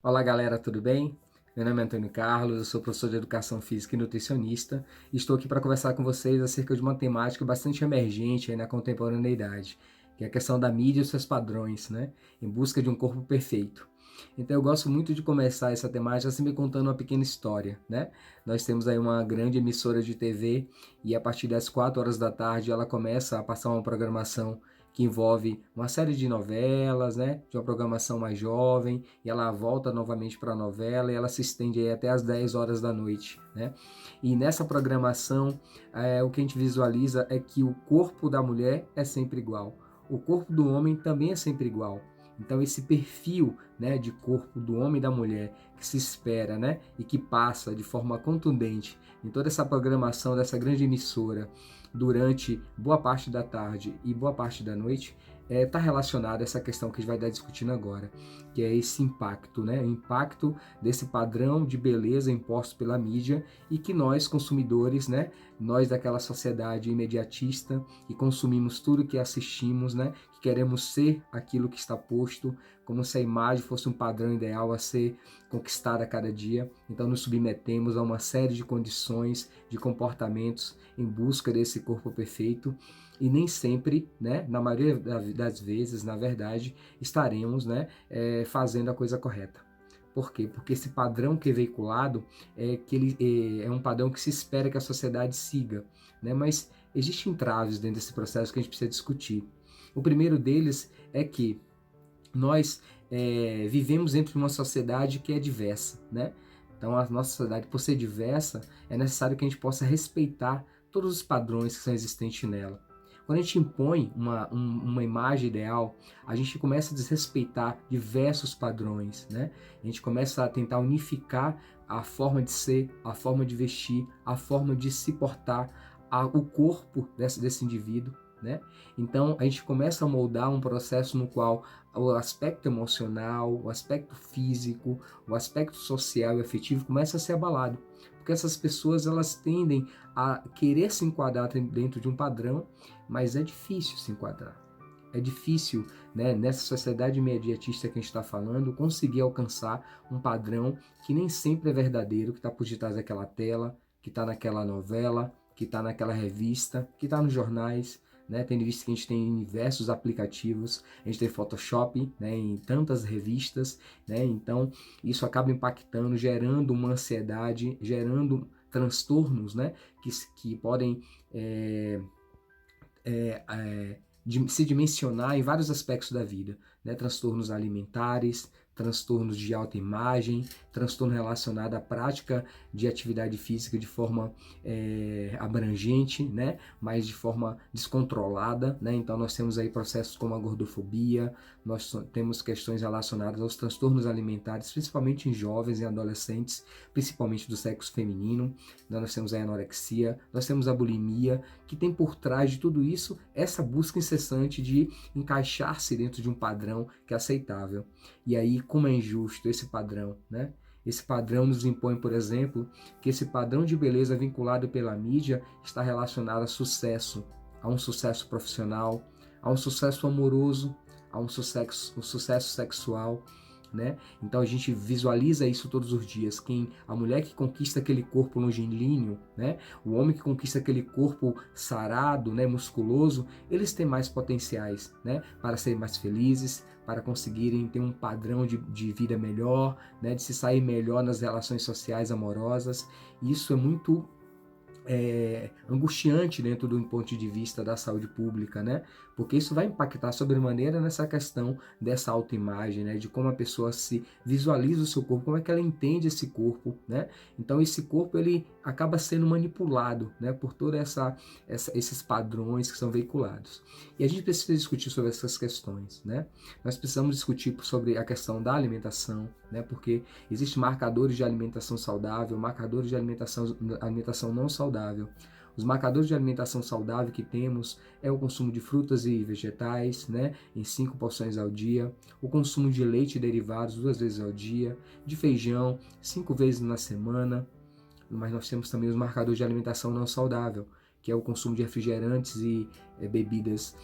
Olá galera, tudo bem? Meu nome é Antônio Carlos, eu sou professor de Educação Física e nutricionista e estou aqui para conversar com vocês acerca de uma temática bastante emergente aí na contemporaneidade, que é a questão da mídia e os seus padrões, né? Em busca de um corpo perfeito. Então eu gosto muito de começar essa temática assim me contando uma pequena história, né? Nós temos aí uma grande emissora de TV e a partir das 4 horas da tarde ela começa a passar uma programação que envolve uma série de novelas, né, de uma programação mais jovem, e ela volta novamente para a novela e ela se estende aí até as 10 horas da noite, né? E nessa programação, o que a gente visualiza é que o corpo da mulher é sempre igual, o corpo do homem também é sempre igual. Então esse perfil, né, de corpo do homem e da mulher que se espera, né, e que passa de forma contundente em toda essa programação dessa grande emissora durante boa parte da tarde e boa parte da noite, está relacionado a essa questão que a gente vai estar discutindo agora, que é esse impacto, né? O impacto desse padrão de beleza imposto pela mídia e que nós, consumidores, né? Nós daquela sociedade imediatista que consumimos tudo que assistimos, né? Que queremos ser aquilo que está posto, como se a imagem fosse um padrão ideal a ser conquistado a cada dia. Então nos submetemos a uma série de condições, de comportamentos em busca desse corpo perfeito e nem sempre, né, na maioria das vezes, na verdade, estaremos, né, fazendo a coisa correta. Por quê? Porque esse padrão que é veiculado é um padrão que se espera que a sociedade siga, né? Mas existem entraves dentro desse processo que a gente precisa discutir. O primeiro deles é que nós vivemos dentro de uma sociedade que é diversa, né? Então a nossa sociedade, por ser diversa, é necessário que a gente possa respeitar todos os padrões que são existentes nela. Quando a gente impõe uma imagem ideal, a gente começa a desrespeitar diversos padrões, né? A gente começa a tentar unificar a forma de ser, a forma de vestir, a forma de se portar, o corpo desse indivíduo, né? Então a gente começa a moldar um processo no qual o aspecto emocional, o aspecto físico, o aspecto social e afetivo começa a ser abalado, porque essas pessoas elas tendem a querer se enquadrar dentro de um padrão, mas é difícil se enquadrar. É difícil, né, nessa sociedade imediatista que a gente está falando, conseguir alcançar um padrão que nem sempre é verdadeiro, que está por detrás daquela tela, que está naquela novela, que está naquela revista, que está nos jornais, né? Tendo visto que a gente tem em diversos aplicativos, a gente tem Photoshop, né, em tantas revistas, né? Então isso acaba impactando, gerando uma ansiedade, gerando transtornos, né, que podem se dimensionar em vários aspectos da vida, né? Transtornos alimentares, transtornos de autoimagem, transtorno relacionado à prática de atividade física de forma abrangente, né? Mas de forma descontrolada, né? Então nós temos aí processos como a gordofobia, nós temos questões relacionadas aos transtornos alimentares, principalmente em jovens e adolescentes, principalmente do sexo feminino, né? Nós temos a anorexia, nós temos a bulimia, que tem por trás de tudo isso essa busca incessante de encaixar-se dentro de um padrão que é aceitável. E aí, como é injusto esse padrão, né? Esse padrão nos impõe, por exemplo, que esse padrão de beleza vinculado pela mídia está relacionado a um sucesso profissional, a um sucesso amoroso, a um sucesso sexual, né? Então a gente visualiza isso todos os dias. A mulher que conquista aquele corpo longilíneo, né? O homem que conquista aquele corpo sarado, né? Musculoso, eles têm mais potenciais, né? Para serem mais felizes, para conseguirem ter um padrão de vida melhor, né? De se sair melhor nas relações sociais amorosas. Isso é muito angustiante dentro do ponto de vista da saúde pública, né? Porque isso vai impactar sobremaneira nessa questão dessa autoimagem, né? De como a pessoa se visualiza o seu corpo, como é que ela entende esse corpo, né? Então esse corpo ele acaba sendo manipulado, né? Por toda esses padrões que são veiculados. E a gente precisa discutir sobre essas questões, né? Nós precisamos discutir sobre a questão da alimentação, né? Porque existem marcadores de alimentação saudável, marcadores de alimentação não saudável. Os marcadores de alimentação saudável que temos é o consumo de frutas e vegetais, né, em 5 porções ao dia, o consumo de leite e derivados 2 vezes ao dia, de feijão 5 vezes na semana, mas nós temos também os marcadores de alimentação não saudável, que é o consumo de refrigerantes e bebidas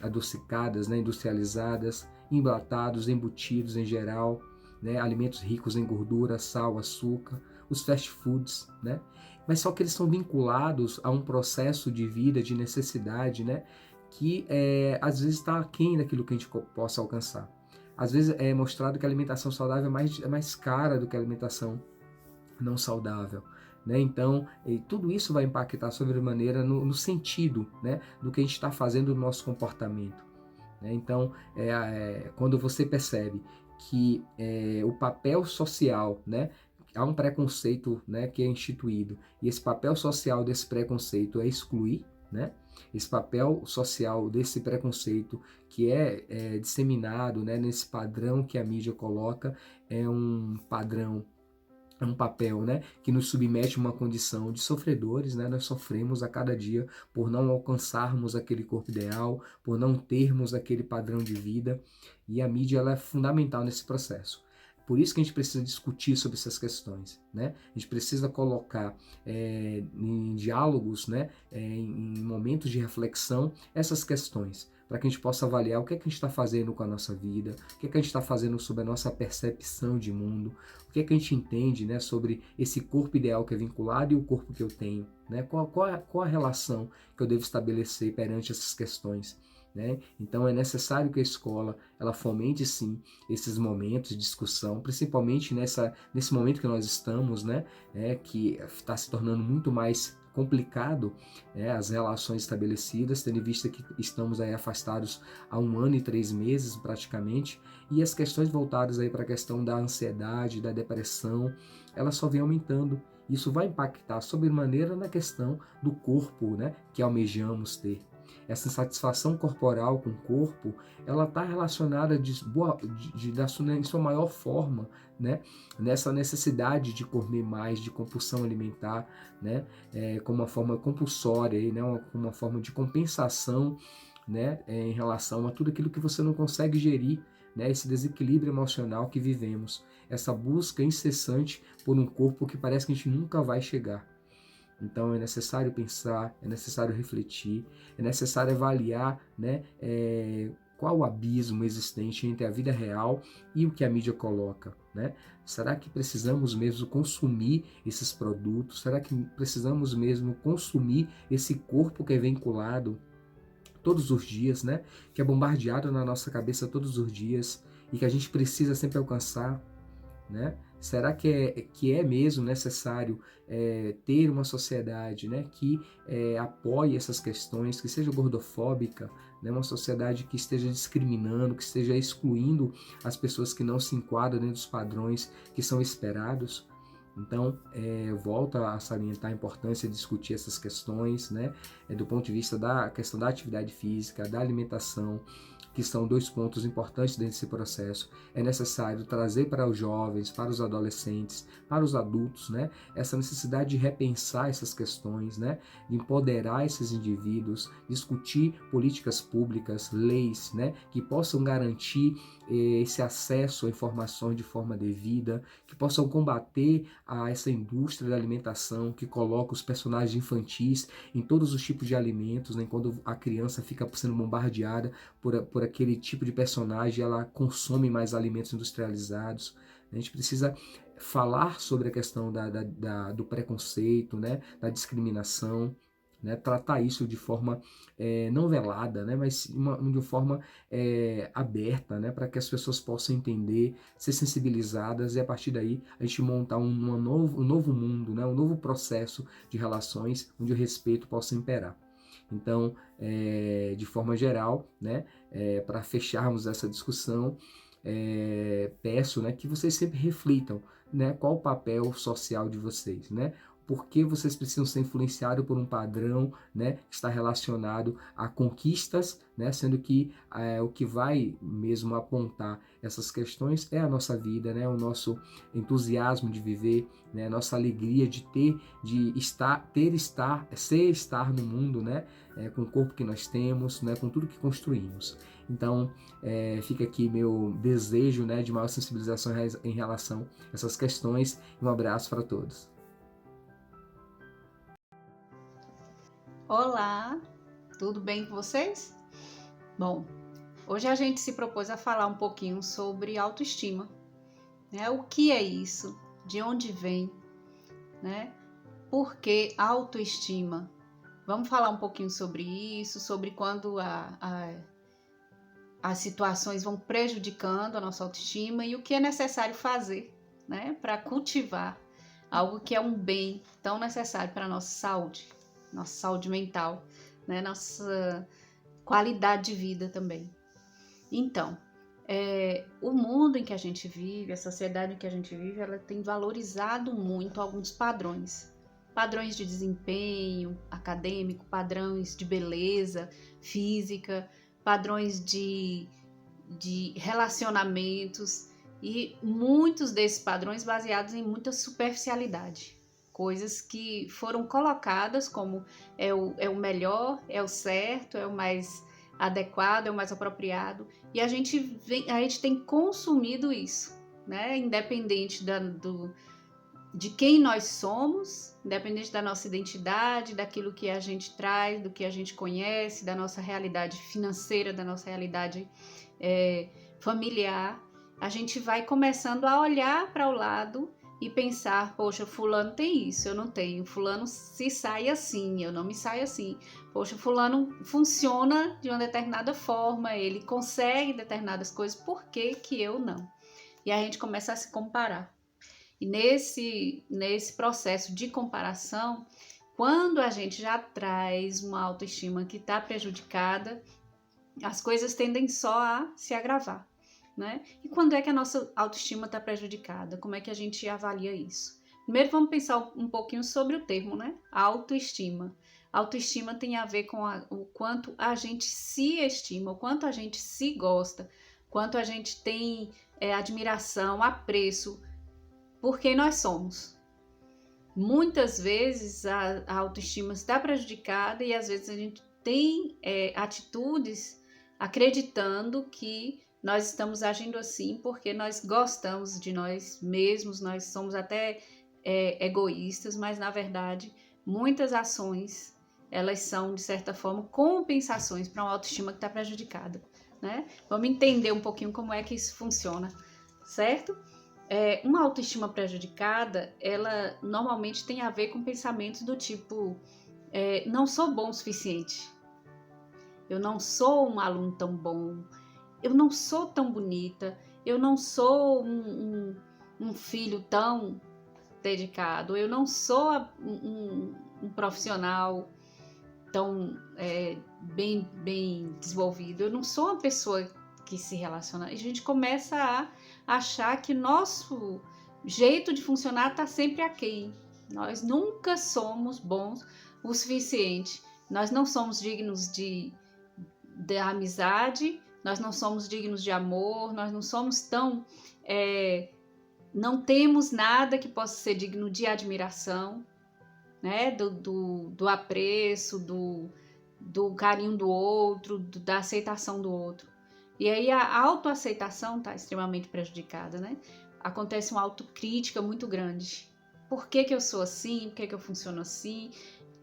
adocicadas, né, industrializadas, emblatados, embutidos em geral, né? Alimentos ricos em gordura, sal, açúcar, os fast foods, né? Mas só que eles são vinculados a um processo de vida, de necessidade, né? Que às vezes está aquém daquilo que a gente possa alcançar. Às vezes é mostrado que a alimentação saudável é mais cara do que a alimentação não saudável. Né? Então, tudo isso vai impactar sobremaneira no sentido, né, do que a gente está fazendo no nosso comportamento. Né? Então, quando você percebe que o papel social, né, há um preconceito, né, que é instituído, e esse papel social desse preconceito é excluir, né? Esse papel social desse preconceito que é disseminado, né, nesse padrão que a mídia coloca, é um padrão, é um papel, né, que nos submete a uma condição de sofredores, né? Nós sofremos a cada dia por não alcançarmos aquele corpo ideal, por não termos aquele padrão de vida, e a mídia ela é fundamental nesse processo. Por isso que a gente precisa discutir sobre essas questões, né? A gente precisa colocar em diálogos, né, em momentos de reflexão, essas questões, para que a gente possa avaliar o que é que a gente está fazendo com a nossa vida, o que é que a gente está fazendo sobre a nossa percepção de mundo, o que é que a gente entende, né, sobre esse corpo ideal que é vinculado e o corpo que eu tenho, né? Qual a relação que eu devo estabelecer perante essas questões? Né? Então é necessário que a escola ela fomente sim esses momentos de discussão, principalmente nesse momento que nós estamos, né? Que está se tornando muito mais complicado, as relações estabelecidas, tendo em vista que estamos aí afastados há 1 ano e 3 meses praticamente, e as questões voltadas aí para a questão da ansiedade, da depressão, elas só vêm aumentando. Isso vai impactar sobremaneira na questão do corpo, né, que almejamos ter. Essa insatisfação corporal com o corpo, ela está relacionada em sua maior forma, né, nessa necessidade de comer mais, de compulsão alimentar, né, como uma forma compulsória, né, uma forma de compensação, né, em relação a tudo aquilo que você não consegue gerir, né, esse desequilíbrio emocional que vivemos, essa busca incessante por um corpo que parece que a gente nunca vai chegar. Então é necessário pensar, é necessário refletir, é necessário avaliar, né, qual o abismo existente entre a vida real e o que a mídia coloca. Né? Será que precisamos mesmo consumir esses produtos? Será que precisamos mesmo consumir esse corpo que é vinculado todos os dias, né? Que é bombardeado na nossa cabeça todos os dias e que a gente precisa sempre alcançar? Né? Será que é mesmo necessário ter uma sociedade, né, que apoie essas questões, que seja gordofóbica, né, uma sociedade que esteja discriminando, que esteja excluindo as pessoas que não se enquadram dentro dos padrões que são esperados? Então, eu volto a salientar a importância de discutir essas questões, né, do ponto de vista da questão da atividade física, da alimentação, que são 2 pontos importantes desse processo. É necessário trazer para os jovens, para os adolescentes, para os adultos, né, essa necessidade de repensar essas questões, né, de empoderar esses indivíduos, discutir políticas públicas, leis, né, que possam garantir esse acesso a informações de forma devida, que possam combater essa indústria da alimentação que coloca os personagens infantis em todos os tipos de alimentos, né, quando a criança fica sendo bombardeada por aquele tipo de personagem, ela consome mais alimentos industrializados. A gente precisa falar sobre a questão do preconceito, né, da discriminação, né, tratar isso de forma não velada, né, mas de forma aberta, né, para que as pessoas possam entender, ser sensibilizadas e a partir daí a gente montar um novo mundo, né, um novo processo de relações onde o respeito possa imperar. Então, de forma geral, né, para fecharmos essa discussão, peço, né, que vocês sempre reflitam, né, qual o papel social de vocês, né? Por que vocês precisam ser influenciados por um padrão, né, que está relacionado a conquistas, né, sendo que o que vai mesmo apontar essas questões é a nossa vida, né, o nosso entusiasmo de viver, né, a nossa alegria de estar no mundo, né, com o corpo que nós temos, né, com tudo que construímos. Então, fica aqui meu desejo, né, de maior sensibilização em relação a essas questões e um abraço para todos. Olá, tudo bem com vocês? Bom, hoje a gente se propôs a falar um pouquinho sobre autoestima, né? O que é isso? De onde vem, né? Por que autoestima? Vamos falar um pouquinho sobre isso, sobre quando as situações vão prejudicando a nossa autoestima e o que é necessário fazer, né, para cultivar algo que é um bem tão necessário para a nossa saúde mental, né, nossa qualidade de vida também. Então, o mundo em que a gente vive, a sociedade em que a gente vive, ela tem valorizado muito alguns padrões. Padrões de desempenho acadêmico, padrões de beleza física, padrões de relacionamentos e muitos desses padrões baseados em muita superficialidade. Coisas que foram colocadas como é o melhor, é o certo, é o mais adequado, é o mais apropriado. E a gente tem consumido isso, né? Independente de quem nós somos, independente da nossa identidade, daquilo que a gente traz, do que a gente conhece, da nossa realidade financeira, da nossa realidade familiar, a gente vai começando a olhar para o lado e pensar, poxa, fulano tem isso, eu não tenho, fulano se sai assim, eu não me saio assim, poxa, fulano funciona de uma determinada forma, ele consegue determinadas coisas, por que que eu não? E a gente começa a se comparar. E nesse processo de comparação, quando a gente já traz uma autoestima que está prejudicada, as coisas tendem só a se agravar, né? E quando é que a nossa autoestima está prejudicada? Como é que a gente avalia isso? Primeiro vamos pensar um pouquinho sobre o termo, né? Autoestima. Autoestima tem a ver com o quanto a gente se estima, o quanto a gente se gosta, quanto a gente tem admiração, apreço por quem nós somos. Muitas vezes a autoestima está prejudicada e às vezes a gente tem atitudes acreditando que nós estamos agindo assim porque nós gostamos de nós mesmos, nós somos até egoístas, mas na verdade muitas ações elas são de certa forma compensações para uma autoestima que está prejudicada, né? Vamos entender um pouquinho como é que isso funciona, certo? Uma autoestima prejudicada, ela normalmente tem a ver com pensamentos do tipo, não sou bom o suficiente, eu não sou um aluno tão bom, eu não sou tão bonita, eu não sou um filho tão dedicado, eu não sou um profissional tão bem desenvolvido, eu não sou uma pessoa que se relaciona. E a gente começa a achar que nosso jeito de funcionar está sempre aquém. Nós nunca somos bons o suficiente. Nós não somos dignos de amizade, nós não somos dignos de amor, nós não somos tão... não temos nada que possa ser digno de admiração, né? Do apreço, do carinho do outro, da aceitação do outro. E aí a autoaceitação está extremamente prejudicada, né? Acontece uma autocrítica muito grande. Por que que eu sou assim? Por que que eu funciono assim?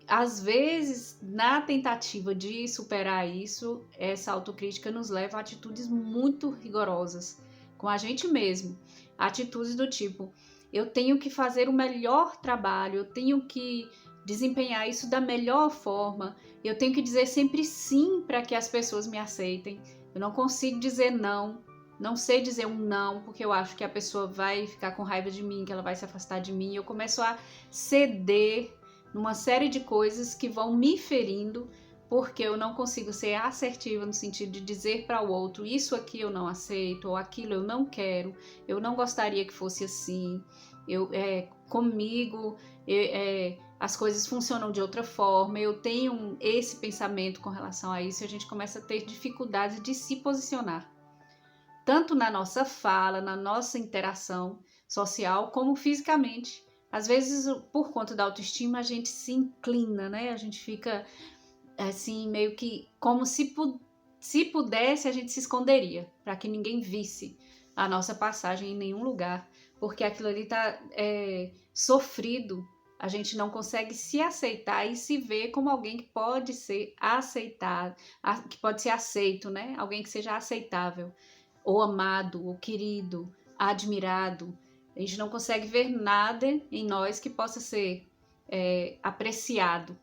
Às vezes, na tentativa de superar isso, essa autocrítica nos leva a atitudes muito rigorosas com a gente mesmo. Atitudes do tipo, eu tenho que fazer o melhor trabalho, eu tenho que desempenhar isso da melhor forma, eu tenho que dizer sempre sim para que as pessoas me aceitem. Eu não consigo dizer não, não sei dizer um não, porque eu acho que a pessoa vai ficar com raiva de mim, que ela vai se afastar de mim. Eu começo a ceder numa série de coisas que vão me ferindo, porque eu não consigo ser assertiva no sentido de dizer para o outro, isso aqui eu não aceito, ou aquilo eu não quero, eu não gostaria que fosse assim, comigo as coisas funcionam de outra forma, eu tenho esse pensamento com relação a isso, e a gente começa a ter dificuldade de se posicionar, tanto na nossa fala, na nossa interação social, como fisicamente. Às vezes, por conta da autoestima, a gente se inclina, né? A gente fica assim, meio que como se pudesse, a gente se esconderia, para que ninguém visse a nossa passagem em nenhum lugar, porque aquilo ali está sofrido. A gente não consegue se aceitar e se ver como alguém que pode ser aceitado, que pode ser aceito, né? Alguém que seja aceitável, ou amado, ou querido, admirado, a gente não consegue ver nada em nós que possa ser apreciado.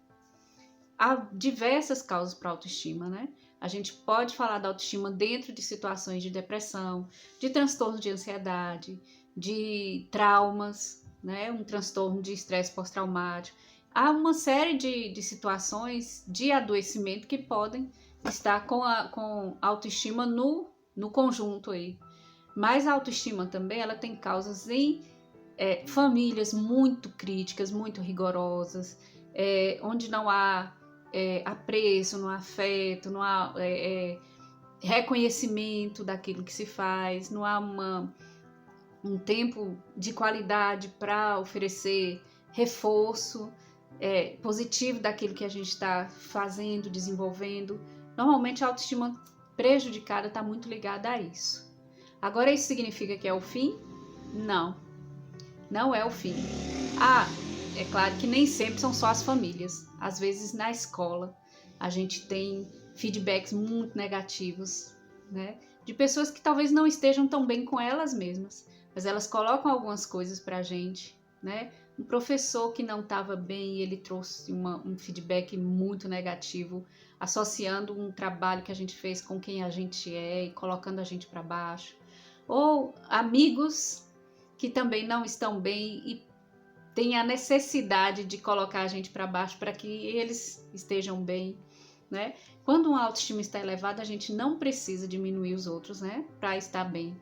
Há diversas causas para a autoestima, né? A gente pode falar da autoestima dentro de situações de depressão, de transtorno de ansiedade, de traumas, né? Um transtorno de estresse pós-traumático. Há uma série de situações de adoecimento que podem estar com a autoestima no conjunto aí. Mas a autoestima também, ela tem causas em famílias muito críticas, muito rigorosas, onde não há apreço, não há afeto, não há reconhecimento daquilo que se faz, não há um tempo de qualidade para oferecer reforço positivo daquilo que a gente está fazendo, desenvolvendo. Normalmente a autoestima prejudicada está muito ligada a isso. Agora, isso significa que é o fim? Não, não é o fim. É claro que nem sempre são só as famílias. Às vezes na escola a gente tem feedbacks muito negativos, né? De pessoas que talvez não estejam tão bem com elas mesmas, mas elas colocam algumas coisas pra gente, né? Um professor que não estava bem, ele trouxe um feedback muito negativo, associando um trabalho que a gente fez com quem a gente é e colocando a gente para baixo. Ou amigos que também não estão bem e têm a necessidade de colocar a gente para baixo para que eles estejam bem, né? Quando uma autoestima está elevada, a gente não precisa diminuir os outros, né? Para estar bem.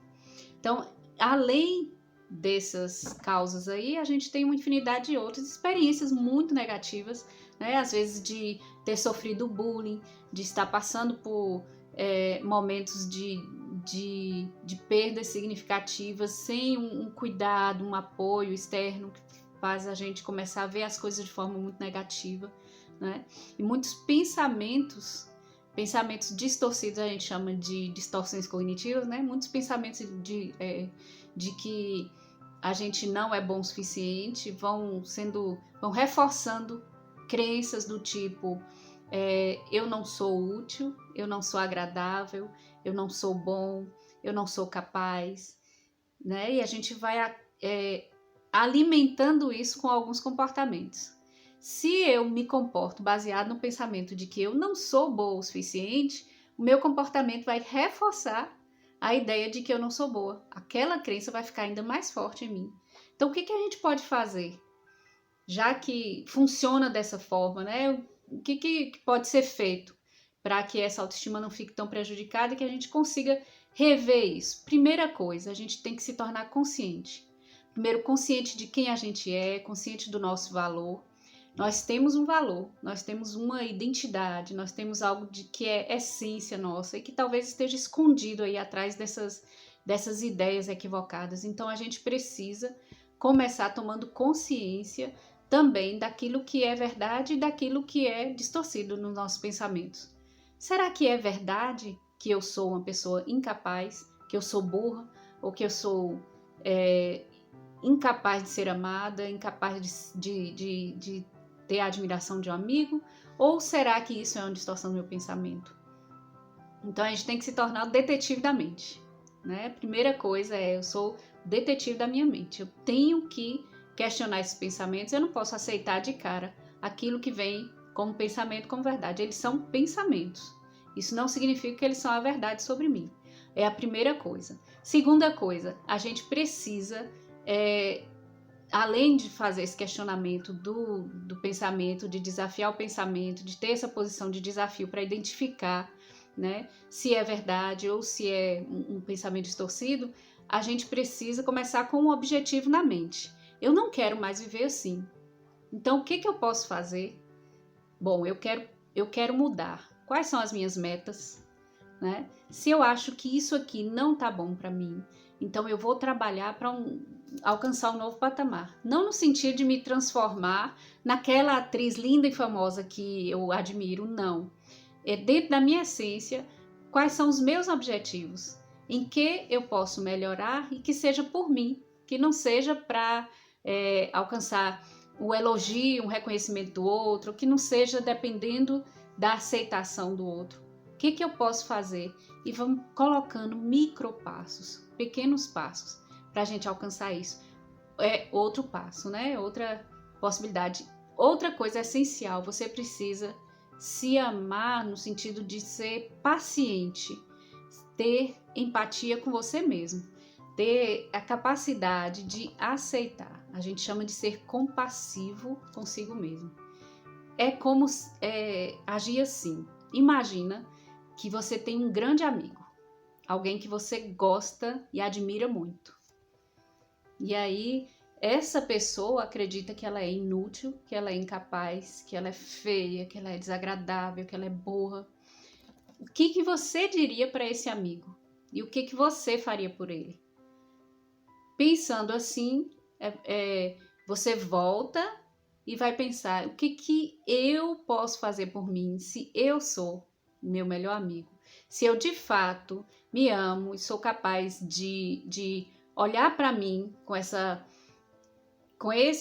Então, além dessas causas aí, a gente tem uma infinidade de outras experiências muito negativas, né? Às vezes de ter sofrido bullying, de estar passando por momentos de perdas significativas sem um cuidado, um apoio externo que faz a gente começar a ver as coisas de forma muito negativa, né? E muitos pensamentos distorcidos, a gente chama de distorções cognitivas, né? Muitos pensamentos de que a gente não é bom o suficiente vão reforçando crenças do tipo eu não sou útil, eu não sou agradável, eu não sou bom, eu não sou capaz, né? E a gente vai alimentando isso com alguns comportamentos. Se eu me comporto baseado no pensamento de que eu não sou boa o suficiente, o meu comportamento vai reforçar a ideia de que eu não sou boa. Aquela crença vai ficar ainda mais forte em mim. Então, o que a gente pode fazer? Já que funciona dessa forma, né? O que pode ser feito para que essa autoestima não fique tão prejudicada e que a gente consiga rever isso? Primeira coisa, a gente tem que se tornar consciente. Primeiro, consciente de quem a gente é, consciente do nosso valor. Nós temos um valor, nós temos uma identidade, nós temos algo que é essência nossa e que talvez esteja escondido aí atrás dessas ideias equivocadas. Então, a gente precisa começar tomando consciência também daquilo que é verdade e daquilo que é distorcido nos nossos pensamentos. Será que é verdade que eu sou uma pessoa incapaz, que eu sou burra, ou que eu sou incapaz de ser amada, incapaz de ter a admiração de um amigo? Ou será que isso é uma distorção do meu pensamento? Então a gente tem que se tornar o detetive da mente, né? Primeira coisa eu sou detetive da minha mente. Eu tenho que questionar esses pensamentos, eu não posso aceitar de cara aquilo que vem como pensamento como verdade. Eles são pensamentos. Isso não significa que eles são a verdade sobre mim. É a primeira coisa. Segunda coisa, a gente precisa, além de fazer esse questionamento do pensamento, de desafiar o pensamento, de ter essa posição de desafio para identificar, né, se é verdade ou se é um pensamento distorcido, a gente precisa começar com um objetivo na mente. Eu não quero mais viver assim. Então, o que eu posso fazer? Bom, eu quero mudar. Quais são as minhas metas? Né? Se eu acho que isso aqui não tá bom para mim, então eu vou trabalhar para alcançar um novo patamar. Não no sentido de me transformar naquela atriz linda e famosa que eu admiro, não. É dentro da minha essência, quais são os meus objetivos? Em que eu posso melhorar e que seja por mim, que não seja para alcançar o elogio, um reconhecimento do outro, que não seja dependendo da aceitação do outro. O que eu posso fazer? E vamos colocando micropassos, pequenos passos, para a gente alcançar isso. É outro passo, né? Outra possibilidade. Outra coisa essencial, você precisa se amar no sentido de ser paciente, ter empatia com você mesmo, ter a capacidade de aceitar. A gente chama de ser compassivo consigo mesmo. É como agir assim. Imagina que você tem um grande amigo, alguém que você gosta e admira muito. E aí, essa pessoa acredita que ela é inútil, que ela é incapaz, que ela é feia, que ela é desagradável, que ela é burra. O que você diria para esse amigo? E o que você faria por ele? Pensando assim, você volta e vai pensar: o que eu posso fazer por mim se eu sou meu melhor amigo? Se eu de fato me amo e sou capaz de olhar para mim com esse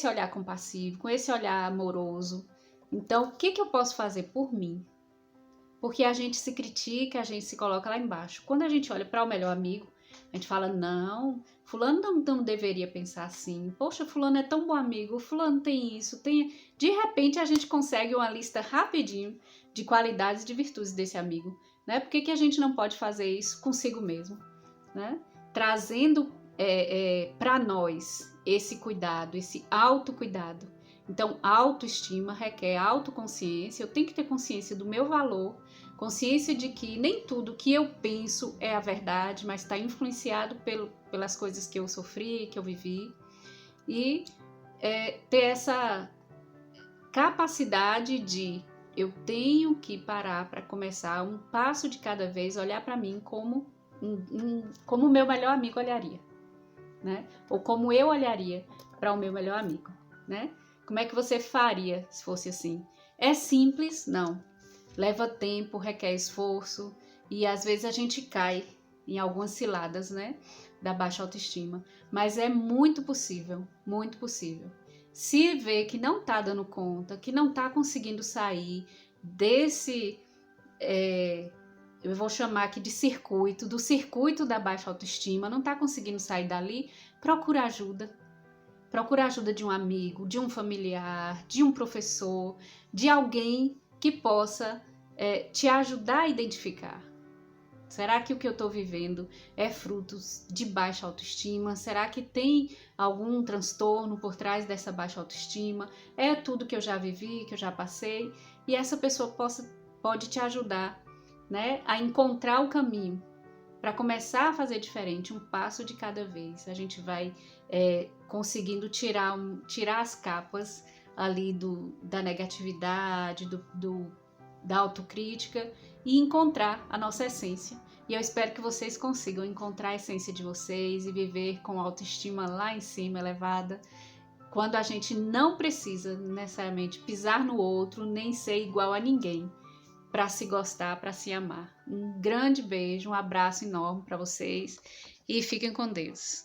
olhar compassivo, com esse olhar amoroso. Então, o que eu posso fazer por mim? Porque a gente se critica, a gente se coloca lá embaixo. Quando a gente olha para o melhor amigo, a gente fala: não, fulano não deveria pensar assim. Poxa, fulano é tão bom amigo, fulano tem isso, tem... De repente, a gente consegue uma lista rapidinho de qualidades e de virtudes desse amigo. Né? Por que a gente não pode fazer isso consigo mesmo? Né? Trazendo para nós esse cuidado, esse autocuidado. Então, autoestima requer autoconsciência. Eu tenho que ter consciência do meu valor, consciência de que nem tudo que eu penso é a verdade, mas está influenciado pelas coisas que eu sofri, que eu vivi. E ter essa capacidade de eu tenho que parar para começar um passo de cada vez, olhar para mim como o meu melhor amigo olharia, né? Ou como eu olharia para o meu melhor amigo, né? Como é que você faria se fosse assim? É simples? Não. Leva tempo, requer esforço e às vezes a gente cai em algumas ciladas, né? Da baixa autoestima. Mas é muito possível, muito possível. Se vê que não tá dando conta, que não tá conseguindo sair desse... eu vou chamar aqui de do circuito da baixa autoestima, não está conseguindo sair dali, procura ajuda. Procura ajuda de um amigo, de um familiar, de um professor, de alguém que possa te ajudar a identificar. Será que o que eu estou vivendo é fruto de baixa autoestima? Será que tem algum transtorno por trás dessa baixa autoestima? É tudo que eu já vivi, que eu já passei? E essa pessoa pode te ajudar, né, a encontrar o caminho para começar a fazer diferente, um passo de cada vez. A gente vai conseguindo tirar as capas ali da negatividade, da autocrítica e encontrar a nossa essência. E eu espero que vocês consigam encontrar a essência de vocês e viver com autoestima lá em cima, elevada, quando a gente não precisa necessariamente pisar no outro, nem ser igual a ninguém, para se gostar, para se amar. Um grande beijo, um abraço enorme para vocês e fiquem com Deus.